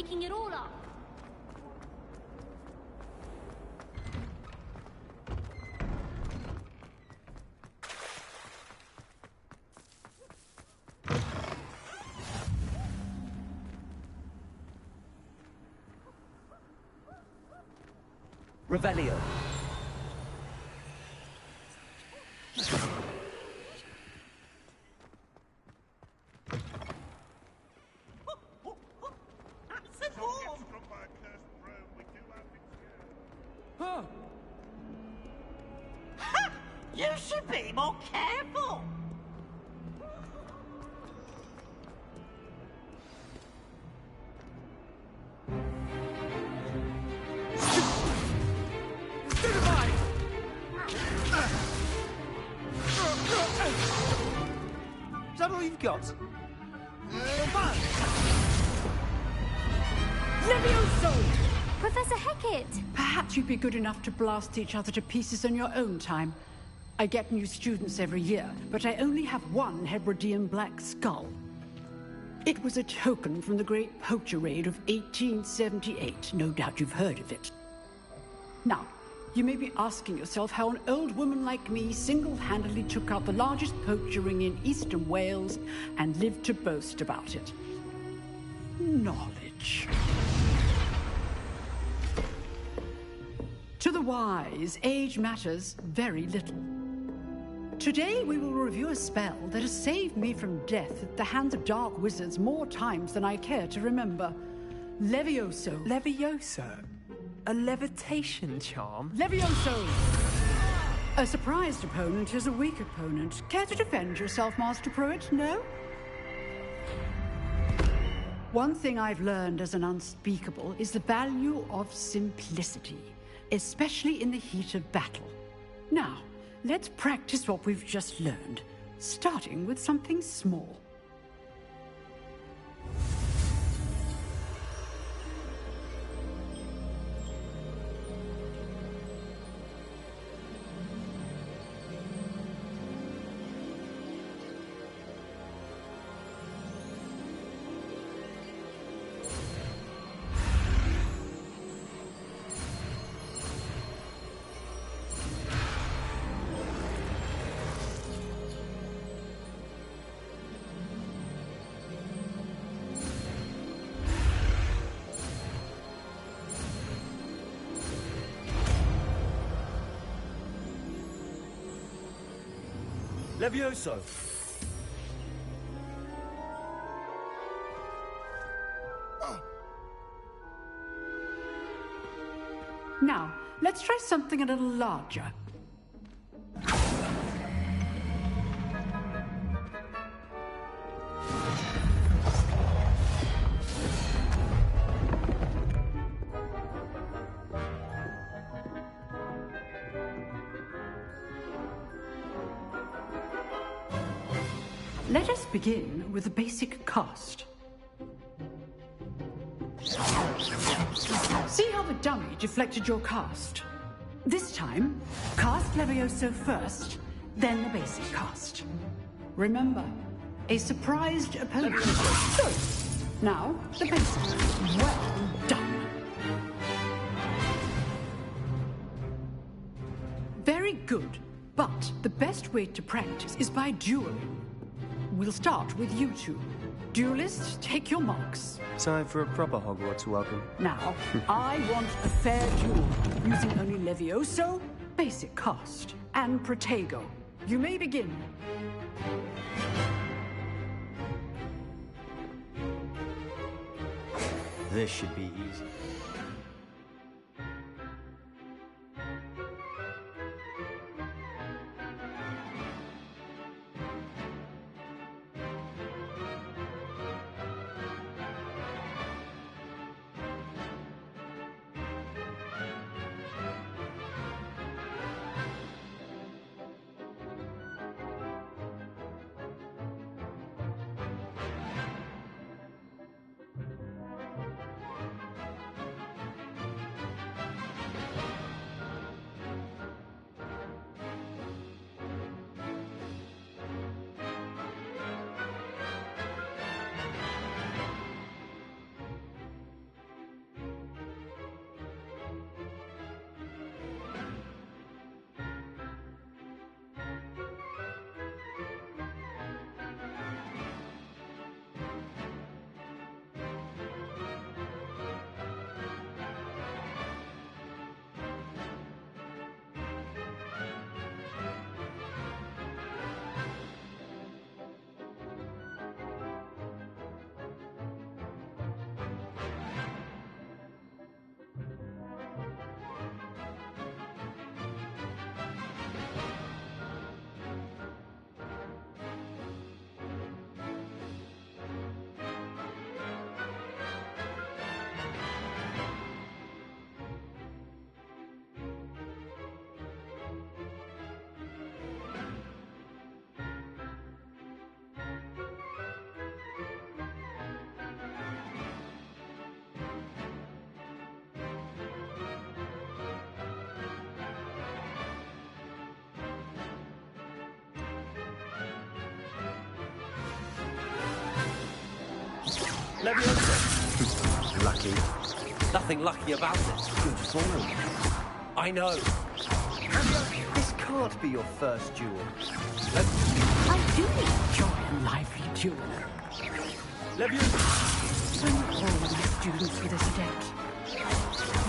breaking it all up. Revelio. Huh. You should be more careful. Is that all you've got? Levioso! Professor Hecat! Perhaps you'd be good enough to blast each other to pieces on your own time. I get new students every year, but I only have one Hebridean black skull. It was a token from the Great Poacher Raid of 1878. No doubt you've heard of it. Now, you may be asking yourself how an old woman like me single-handedly took out the largest poacher ring in eastern Wales and lived to boast about it. Knowledge. To the wise, age matters very little. Today we will review a spell that has saved me from death at the hands of dark wizards more times than I care to remember. Levioso. Levioso? A levitation charm? Levioso! A surprised opponent is a weak opponent. Care to defend yourself, Master Pruitt? No? One thing I've learned as an unspeakable is the value of simplicity, especially in the heat of battle. Now, let's practice what we've just learned, starting with something small. Levioso. Now, let's try something a little larger. Let us begin with the basic cast. See how the dummy deflected your cast? This time, cast Levioso first, then the basic cast. Remember, a surprised opponent. Good. Now, the basic. Well done. Very good, but the best way to practice is by dueling. We'll start with you two. Duelists, take your marks. Time for a proper Hogwarts welcome. Now, I want a fair duel, using only Levioso, basic cast, and Protego. You may begin. This should be easy. Leviosa. Lucky. Nothing lucky about it. Good form. I know. This can't be your first duel. I do enjoy a lively duel. Leviosa. So all my students for this adept.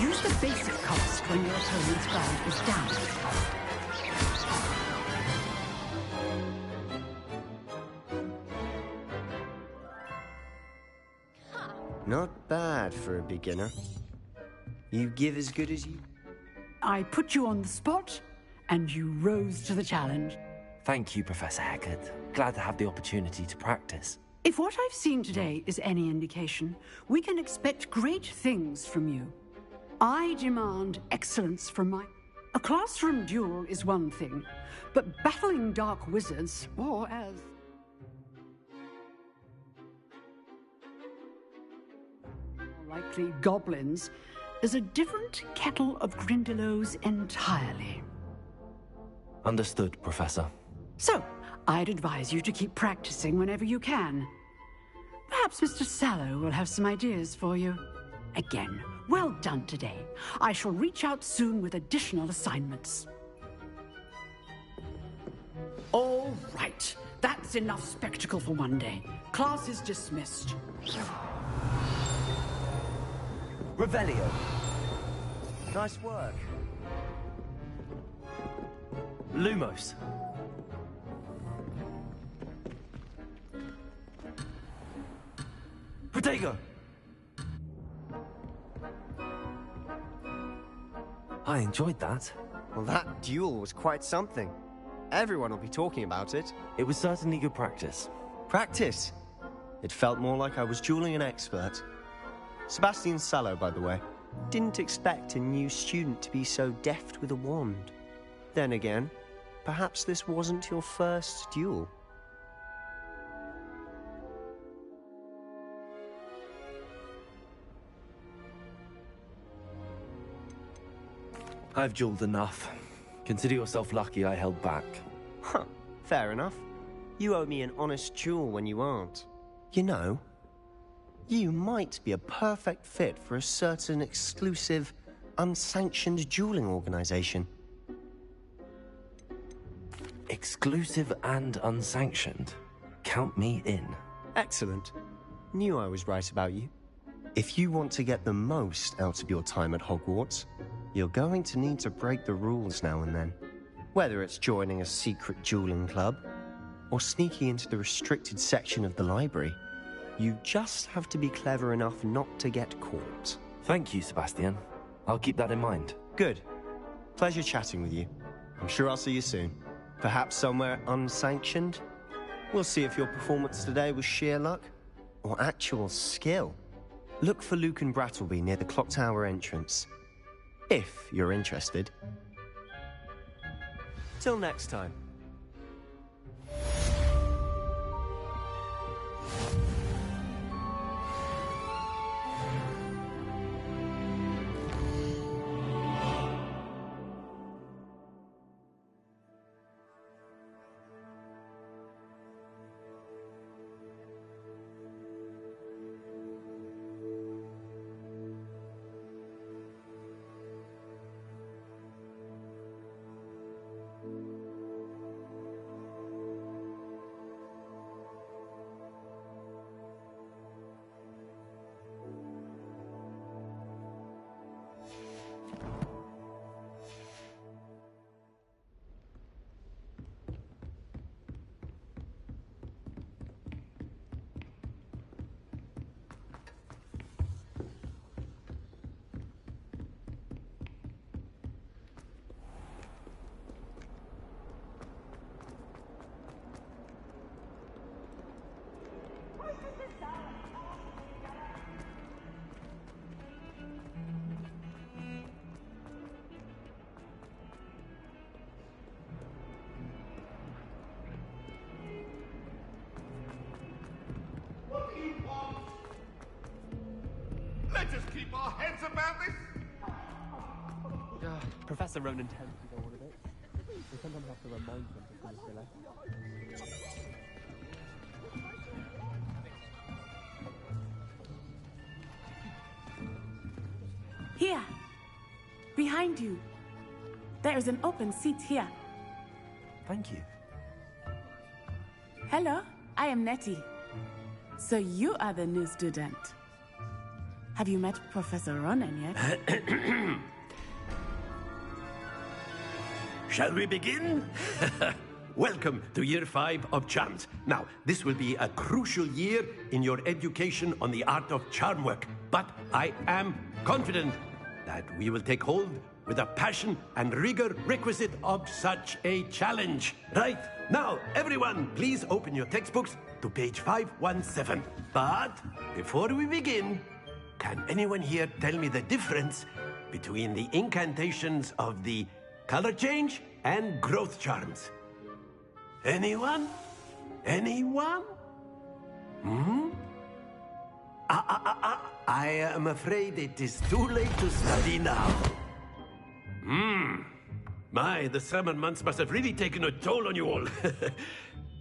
Use the basic cost when your opponent's guard is down. Not bad for a beginner. You give as good as you... I put you on the spot, and you rose to the challenge. Thank you, Professor Hackett. Glad to have the opportunity to practice. If what I've seen today is any indication, we can expect great things from you. I demand excellence from my... A classroom duel is one thing, but battling dark wizards, or as... likely goblins, is a different kettle of Grindylows entirely. Understood, Professor. So, I'd advise you to keep practicing whenever you can. Perhaps Mr. Sallow will have some ideas for you. Again, well done today. I shall reach out soon with additional assignments. All right. That's enough spectacle for one day. Class is dismissed. Revelio. Nice work. Lumos. Protego. I enjoyed that. Well, that duel was quite something. Everyone will be talking about it. It was certainly good practice. Practice. It felt more like I was dueling an expert. Sebastian Sallow, by the way. Didn't expect a new student to be so deft with a wand. Then again, perhaps this wasn't your first duel. I've dueled enough. Consider yourself lucky I held back. Huh, fair enough. You owe me an honest duel when you aren't. You know, you might be a perfect fit for a certain exclusive, unsanctioned dueling organization. Exclusive and unsanctioned. Count me in. Excellent. Knew I was right about you. If you want to get the most out of your time at Hogwarts, you're going to need to break the rules now and then. Whether it's joining a secret dueling club, or sneaking into the restricted section of the library, you just have to be clever enough not to get caught. Thank you, Sebastian. I'll keep that in mind. Good. Pleasure chatting with you. I'm sure I'll see you soon. Perhaps somewhere unsanctioned? We'll see if your performance today was sheer luck, or actual skill. Look for Luke and Brattleby near the clock tower entrance. If you're interested. Till next time. Let us keep our heads about this. Professor Ronan tends to go on a bit. We sometimes have to remind them to finish their lesson. Here. Behind you. There is an open seat here. Thank you. Hello, I am Nettie. So you are the new student. Have you met Professor Ronan yet? Shall we begin? Welcome to Year 5 of Charms. Now, this will be a crucial year in your education on the art of charm work. But I am confident that we will take hold with the passion and rigor requisite of such a challenge. Right, now, everyone, please open your textbooks to page 517. But before we begin, can anyone here tell me the difference between the incantations of the color change and growth charms? Anyone? Anyone? I am afraid it is too late to study now. My, the summer months must have really taken a toll on you all.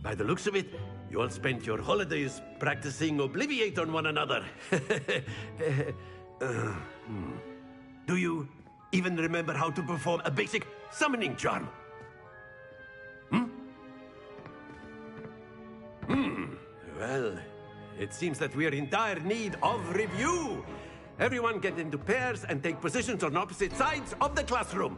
By the looks of it, you all spent your holidays practicing Obliviate on one another. Do you even remember how to perform a basic summoning charm? Well, it seems that we are in dire need of review. Everyone get into pairs and take positions on opposite sides of the classroom.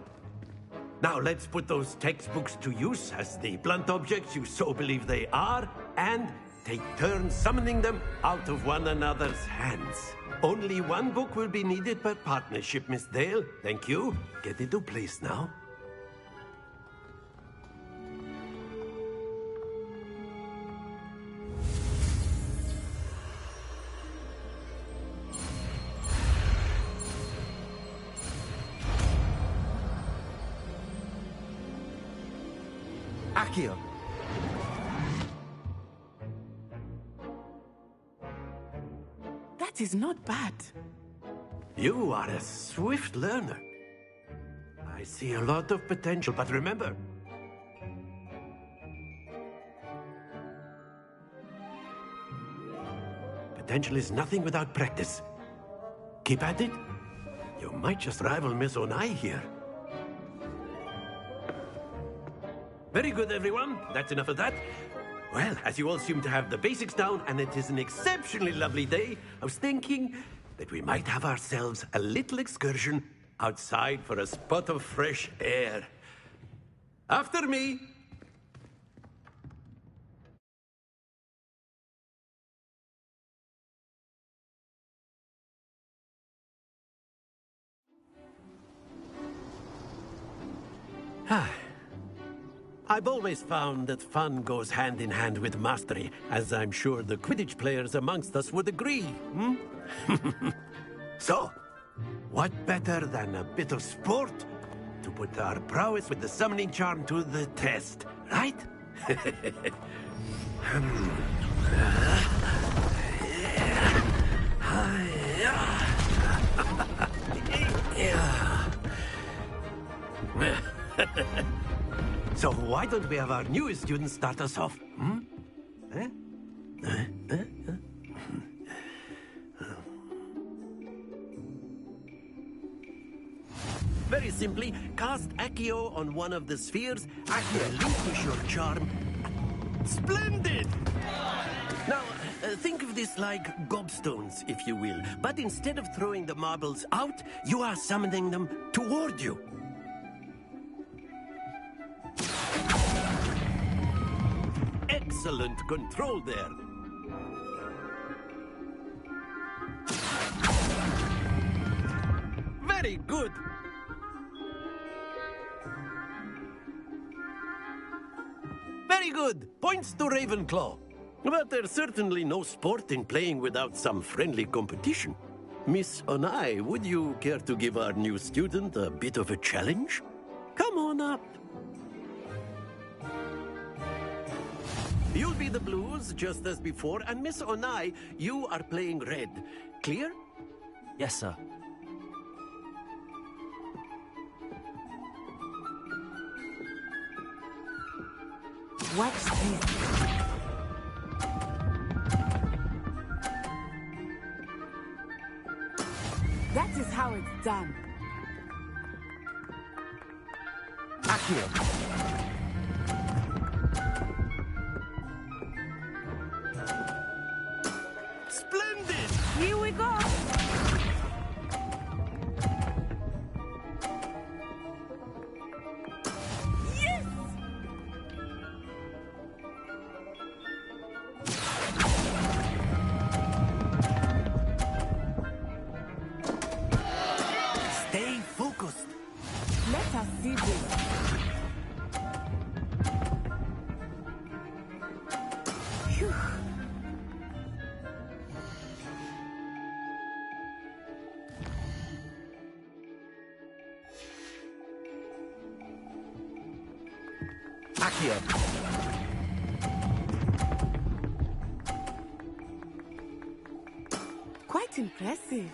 Now let's put those textbooks to use as the blunt objects you so believe they are, and take turns summoning them out of one another's hands. Only one book will be needed per partnership, Miss Dale. Thank you. Get into place now. Akio. That is not bad. You are a swift learner. I see a lot of potential, but remember, potential is nothing without practice. Keep at it. You might just rival Miss Onai here. Very good, everyone. That's enough of that. Well, as you all seem to have the basics down, and it is an exceptionally lovely day, I was thinking that we might have ourselves a little excursion outside for a spot of fresh air. After me. I've always found that fun goes hand in hand with mastery, as I'm sure the Quidditch players amongst us would agree. So, what better than a bit of sport to put our prowess with the summoning charm to the test, right? So why don't we have our newest student start us off? Very simply, cast Accio on one of the spheres. Accio, relinquish your charm. Splendid! Now, think of this like gobstones, if you will. But instead of throwing the marbles out, you are summoning them toward you. Excellent control there. Very good. Very good. Points to Ravenclaw. But there's certainly no sport in playing without some friendly competition. Miss Onai, would you care to give our new student a bit of a challenge? Come on up. You'll be the blues, just as before, and Miss Onai, you are playing red. Clear? Yes, sir. Watch this. That is how it's done. Accio. Splendid! Here we go. Yes! Stay focused. Let us see this. Phew. Accio. Quite impressive.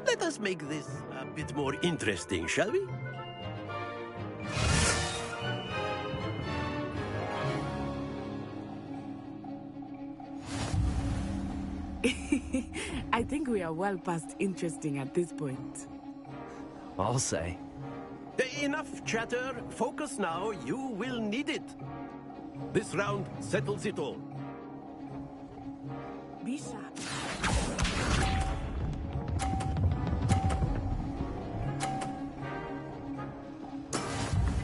Let us make this a bit more interesting, shall we? I think we are well past interesting at this point. I'll say. Enough chatter. Focus now. You will need it. This round settles it all. Be sharp.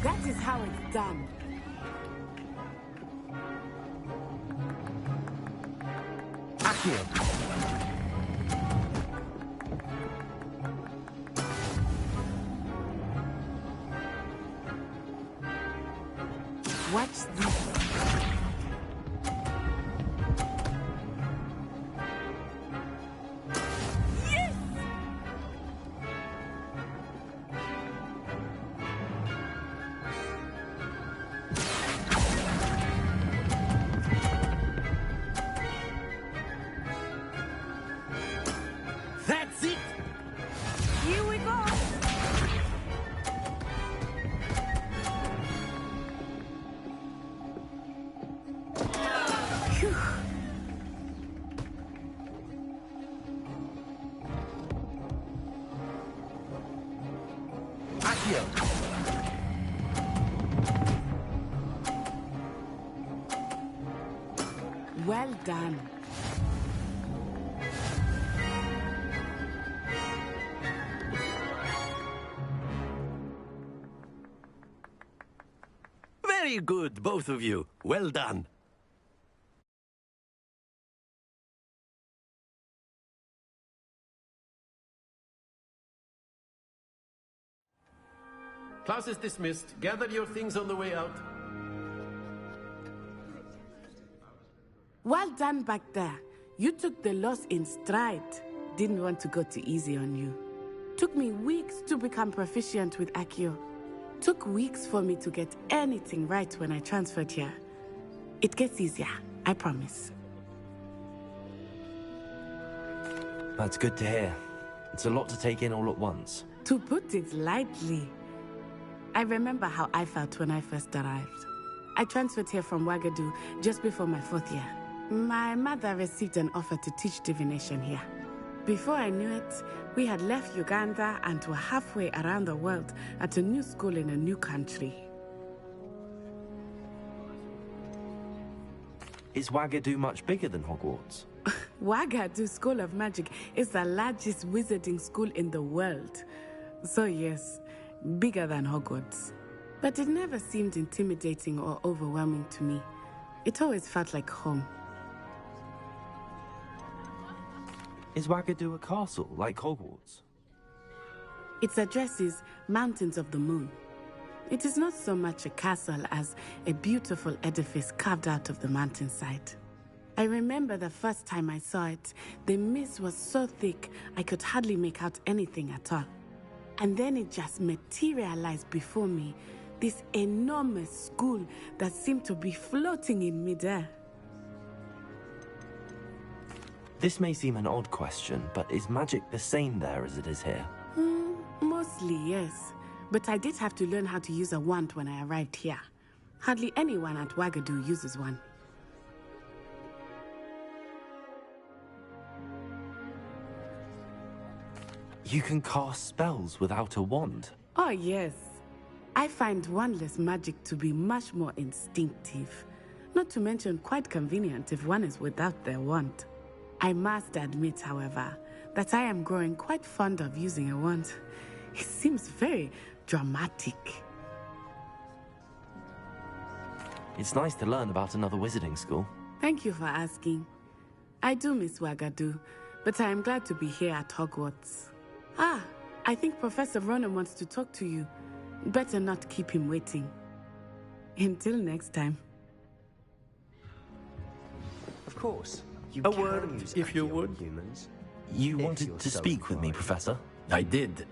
That is how it's done. Accio. Watch this. Yes! That's it. Here we go. Phew. Accio. Well done. Very good, both of you. Well done. Class is dismissed. Gather your things on the way out. Well done back there. You took the loss in stride. Didn't want to go too easy on you. Took me weeks to become proficient with Accio. Took weeks for me to get anything right when I transferred here. It gets easier, I promise. That's good to hear. It's a lot to take in all at once. To put it lightly, I remember how I felt when I first arrived. I transferred here from Wagadu just before my 4th year. My mother received an offer to teach divination here. Before I knew it, we had left Uganda and were halfway around the world at a new school in a new country. Is Wagadu much bigger than Hogwarts? Wagadu School of Magic is the largest wizarding school in the world. So yes, bigger than Hogwarts. But it never seemed intimidating or overwhelming to me. It always felt like home. Is Wagadu a castle, like Hogwarts? Its address is Mountains of the Moon. It is not so much a castle as a beautiful edifice carved out of the mountainside. I remember the first time I saw it, the mist was so thick I could hardly make out anything at all. And then it just materialized before me, this enormous school that seemed to be floating in midair. This may seem an odd question, but is magic the same there as it is here? Mostly, yes. But I did have to learn how to use a wand when I arrived here. Hardly anyone at Wagadu uses one. You can cast spells without a wand. Oh, yes. I find wandless magic to be much more instinctive. Not to mention quite convenient if one is without their wand. I must admit, however, that I am growing quite fond of using a wand. It seems very dramatic. It's nice to learn about another wizarding school. Thank you for asking. I do miss Wagadu, but I am glad to be here at Hogwarts. Ah, I think Professor Ronan wants to talk to you. Better not keep him waiting. Until next time. Of course. You A can word, use if you accio would. humans. You If wanted you're to so speak with me, inclined. Professor? I did.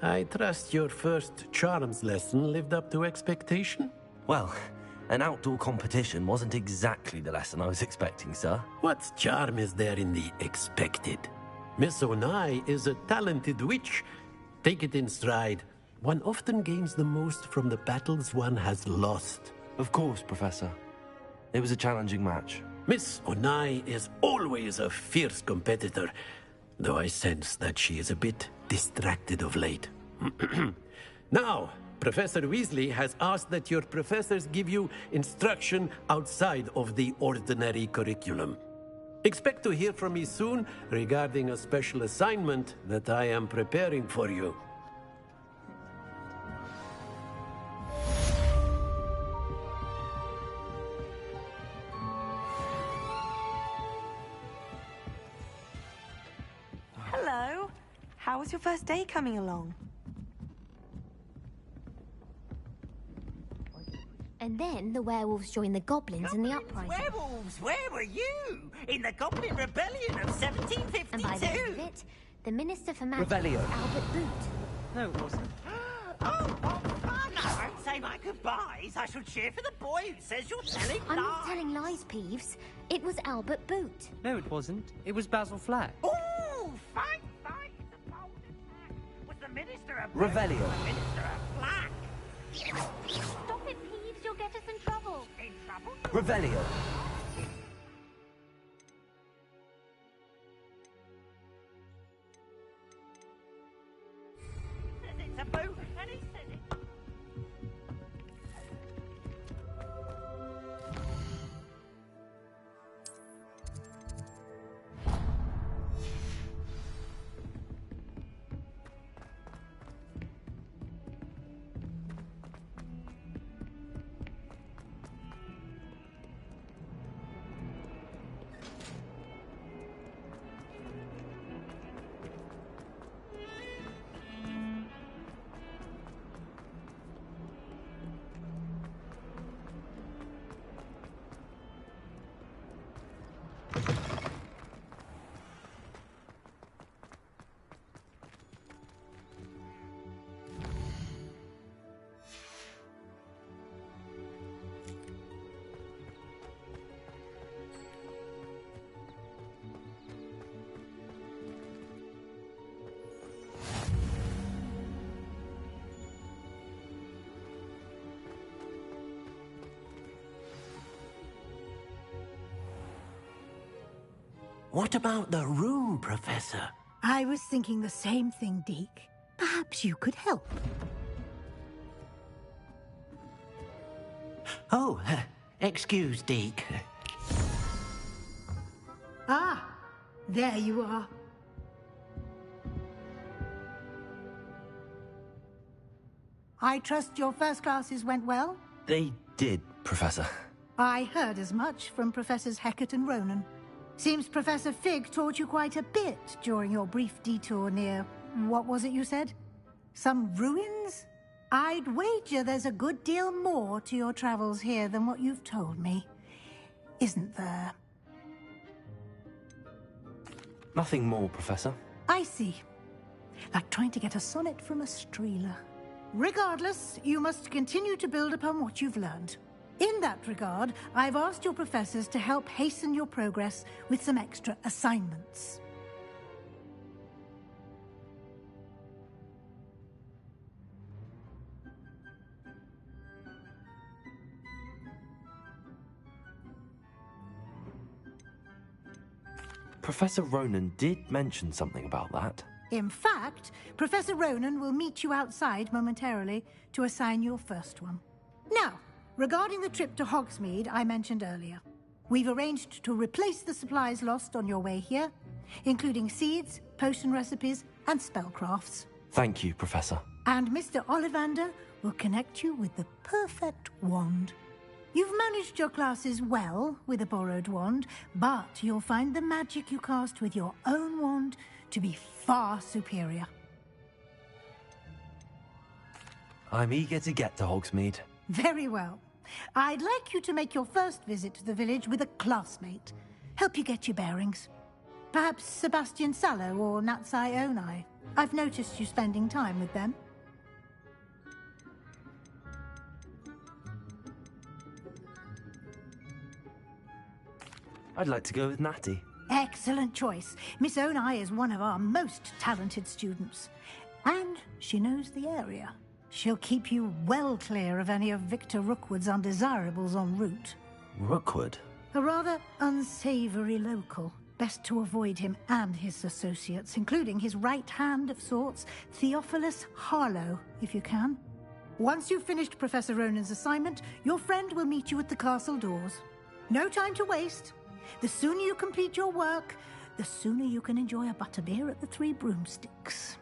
I trust your first charms lesson lived up to expectation? Well, an outdoor competition wasn't exactly the lesson I was expecting, sir. What charm is there in the expected? Miss Onai is a talented witch. Take it in stride. One often gains the most from the battles one has lost. Of course, Professor. It was a challenging match. Miss Onai is always a fierce competitor, though I sense that she is a bit distracted of late. Now, Professor Weasley has asked that your professors give you instruction outside of the ordinary curriculum. Expect to hear from me soon regarding a special assignment that I am preparing for you. Hello. How was your first day coming along? And then the werewolves joined the goblins in the uprising. Werewolves, where were you? In the Goblin Rebellion of 1752? And by the end of it, the Minister for Magic Revelio. was Albert Boot. No, it wasn't. Oh, what fun! I won't say my goodbyes. I shall cheer for the boy who says you're telling I'm lies. not telling lies, Peeves. It was Albert Boot. No, it wasn't. It was Basil Flack. Ooh, fight, fight! It's a bold attack. Was the Minister of Revelio. The Minister of Black? Stop it, Peeves. You'll get us in trouble. In trouble? Revelio. Says it's a boo, and he says it. What about the room, Professor? I was thinking the same thing, Deke. Perhaps you could help. Oh, excuse, Deke. Ah, there you are. I trust your first classes went well? They did, Professor. I heard as much from Professors Hecat and Ronan. Seems Professor Fig taught you quite a bit during your brief detour near... what was it you said? Some ruins? I'd wager there's a good deal more to your travels here than what you've told me. Isn't there? Nothing more, Professor. I see. Like trying to get a sonnet from a streeler. Regardless, you must continue to build upon what you've learned. In that regard, I've asked your professors to help hasten your progress with some extra assignments. Professor Ronan did mention something about that. In fact, Professor Ronan will meet you outside momentarily to assign your first one. Now, regarding the trip to Hogsmeade I mentioned earlier, we've arranged to replace the supplies lost on your way here, including seeds, potion recipes, and spellcrafts. Thank you, Professor. And Mr. Ollivander will connect you with the perfect wand. You've managed your classes well with a borrowed wand, but you'll find the magic you cast with your own wand to be far superior. I'm eager to get to Hogsmeade. Very well. I'd like you to make your first visit to the village with a classmate. Help you get your bearings. Perhaps Sebastian Sallow or Natsai Onai. I've noticed you spending time with them. I'd like to go with Natty. Excellent choice. Miss Onai is one of our most talented students. And she knows the area. She'll keep you well clear of any of Victor Rookwood's undesirables en route. Rookwood? A rather unsavory local. Best to avoid him and his associates, including his right hand of sorts, Theophilus Harlow, if you can. Once you've finished Professor Ronan's assignment, your friend will meet you at the castle doors. No time to waste. The sooner you complete your work, the sooner you can enjoy a butterbeer at the Three Broomsticks.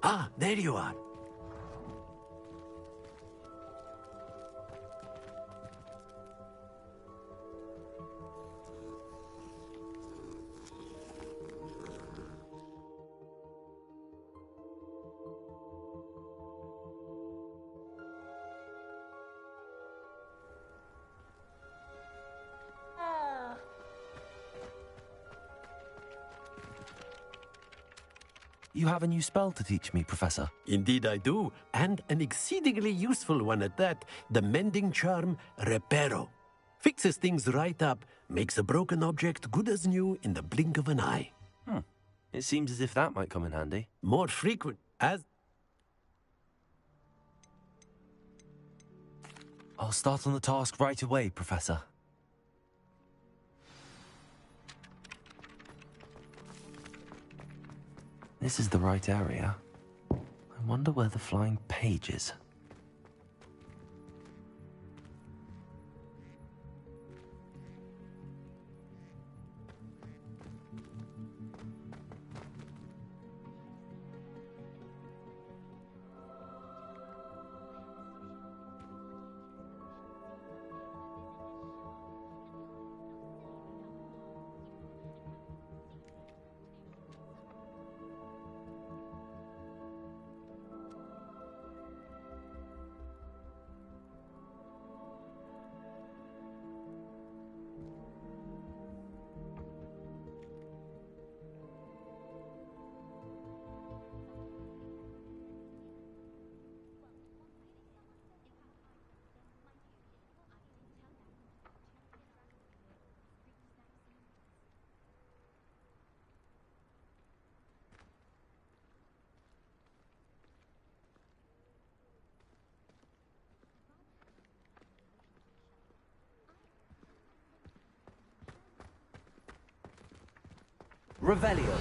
Ah, there you are. You have a new spell to teach me, Professor. Indeed I do, and an exceedingly useful one at that. The mending charm, Reparo. Fixes things right up, makes a broken object good as new in the blink of an eye. It seems as if that might come in handy. More frequent as... I'll start on the task right away, Professor. This is the right area. I wonder where the flying page is. Revelio.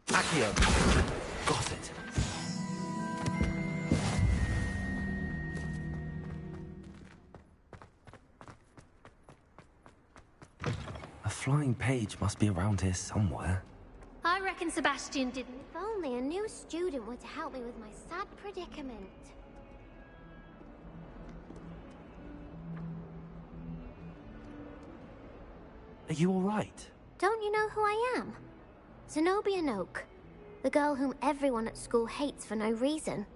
Accio. Got it. A flying page must be around here somewhere. I reckon Sebastian didn't. If only a new student were to help me with my sad predicament. Are you all right? Don't you know who I am? Zenobia Noak, the girl whom everyone at school hates for no reason.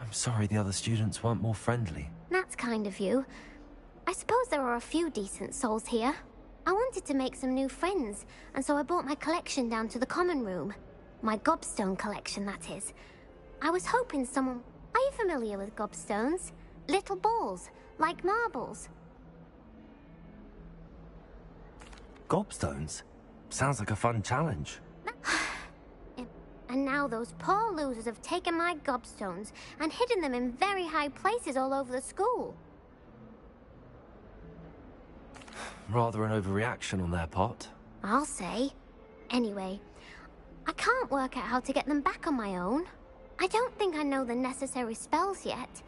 I'm sorry the other students weren't more friendly. That's kind of you. I suppose there are a few decent souls here. I wanted to make some new friends, and so I brought my collection down to the common room. My gobstone collection, that is. I was hoping someone... Are you familiar with gobstones? Little balls, like marbles. Gobstones? Sounds like a fun challenge. And now those poor losers have taken my gobstones and hidden them in very high places all over the school. Rather an overreaction on their part. I'll say. Anyway, I can't work out how to get them back on my own. I don't think I know the necessary spells yet.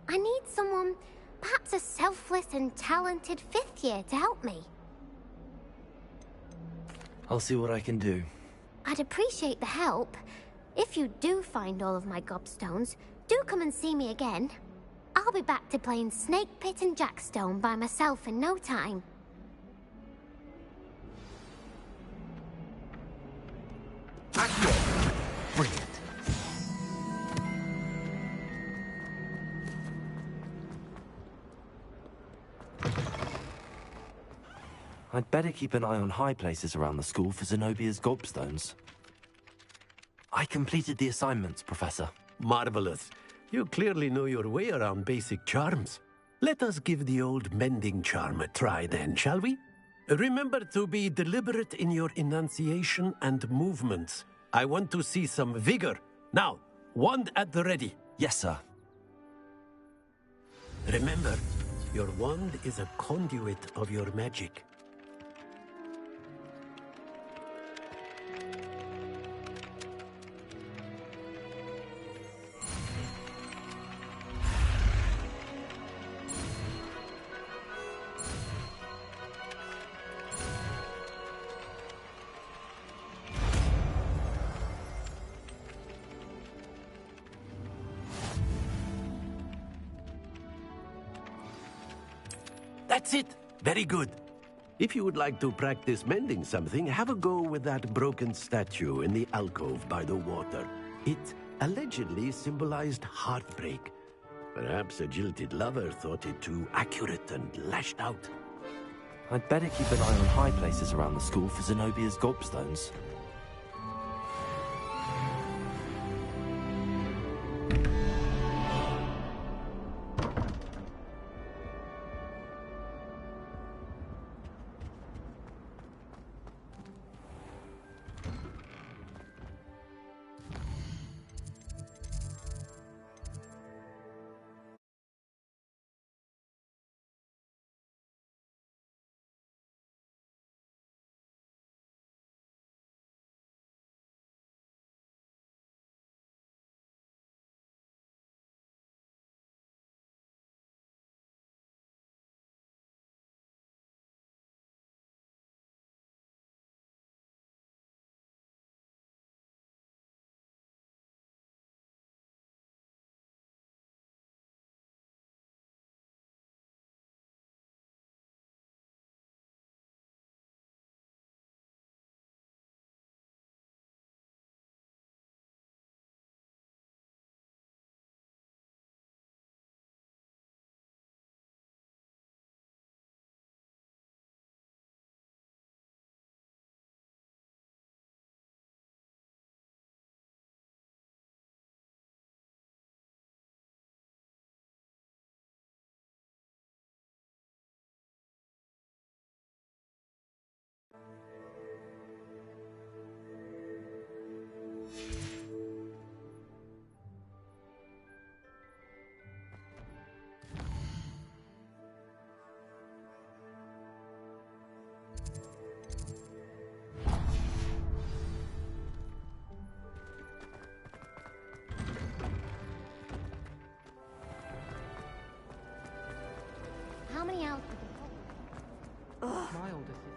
I need someone, perhaps a selfless and talented fifth year to help me. I'll see what I can do. I'd appreciate the help. If you do find all of my gobstones, do come and see me again. I'll be back to playing Snake Pit and Jackstone by myself in no time. Brilliant. I'd better keep an eye on high places around the school for Zenobia's gobstones. I completed the assignments, Professor. Marvelous. You clearly know your way around basic charms. Let us give the old mending charm a try then, shall we? Remember to be deliberate in your enunciation and movements. I want to see some vigor. Now, wand at the ready. Yes, sir. Remember, your wand is a conduit of your magic. That's it. Very good. If you would like to practice mending something, have a go with that broken statue in the alcove by the water. It allegedly symbolized heartbreak. Perhaps a jilted lover thought it too accurate and lashed out. I'd better keep an eye on high places around the school for Zenobia's gobstones. How many hours? My older sister.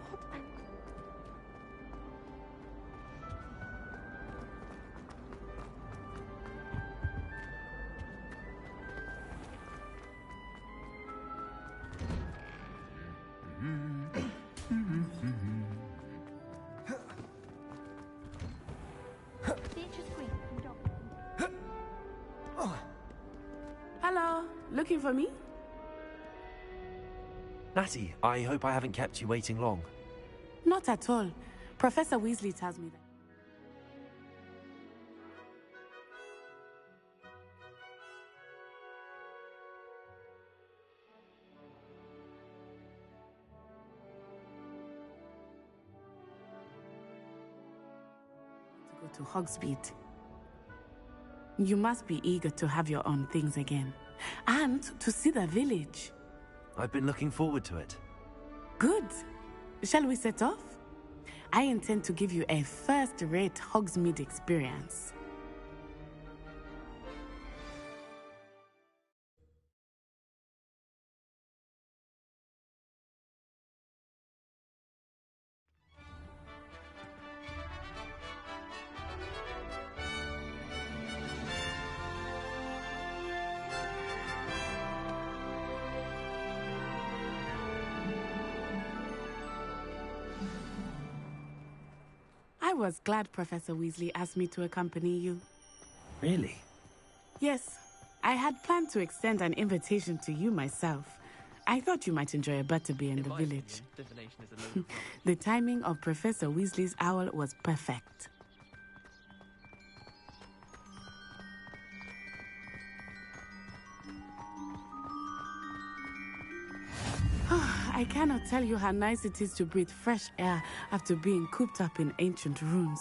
Beatrice Green from Dog. looking for me? Natty, I hope I haven't kept you waiting long. Not at all. Professor Weasley tells me that. To go to Hogsmeade. You must be eager to have your own things again. And to see the village. I've been looking forward to it. Good. Shall we set off? I intend to give you a first-rate Hogsmeade experience. I was glad Professor Weasley asked me to accompany you. Really? Yes, I had planned to extend an invitation to you myself. I thought you might enjoy a butterbeer in the village. The timing of Professor Weasley's owl was perfect. I cannot tell you how nice it is to breathe fresh air after being cooped up in ancient rooms.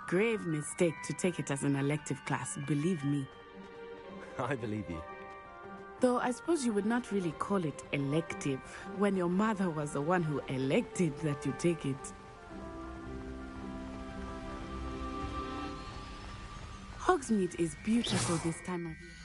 Grave mistake to take it as an elective class, believe me. I believe you. Though I suppose you would not really call it elective when your mother was the one who elected that you take it. Hogsmeade is beautiful this time of year.